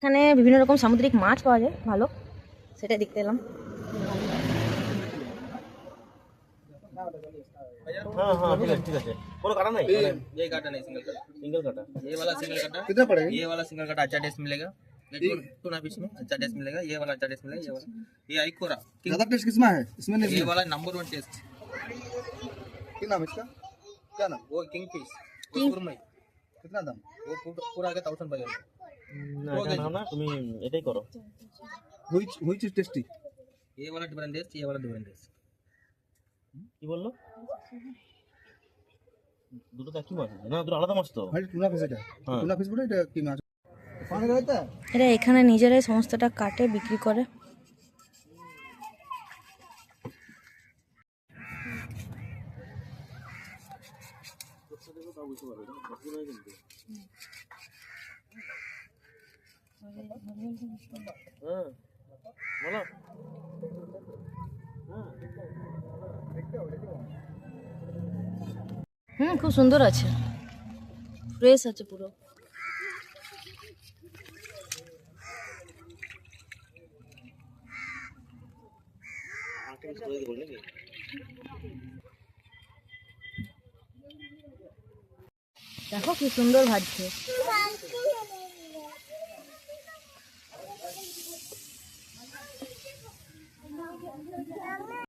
এখানে বিভিন্ন রকম সামুদ্রিক মাছ পাওয়া যায়, ভালো, সেটাই দেখতে এলাম। हाँ हाँ ठीक है कोनो काटा नहीं ये काटा नहीं, सिंगल काटा। सिंगल काटा ये वाला सिंगल काटा कितना पड़ेगा? ये वाला सिंगल काटा अच्छा टेस्ट मिलेगा। टूना फिश में अच्छा टेस्ट मिलेगा। ये वाला अच्छा टेस्ट मिलेगा। ये वाला ये आइकोरा ज्यादा टेस्ट किसमें है? इसमें नहीं ये है। वाला नंबर 1 टेस्ट। क्या नाम है इसका? क्या नाम? वो किंग फिश सुरमई, कितना दाम? वो पूरा के 1000 बजेगा। না এটা নাও না তুমি এটাই করো हुई चीज टेस्टी। ये वाला डिफरेंट टेस्ट, ये वाला डिफरेंट टेस्ट। কি বললো দুটো তো একই মাছ আছে না দুটো আলাদা মাছ তো भाई टूना फिश है। हाँ। टूना फिश बोले এটা কি মাছ? পানি रहता है? এরা এখানে নিজেরাই সমস্তটা কাটে বিক্রি করে। হ্যাঁ বলো খুব সুন্দর আছে, ফ্রেশ আছে পুরো। দেখো কি সুন্দর ভাজছে।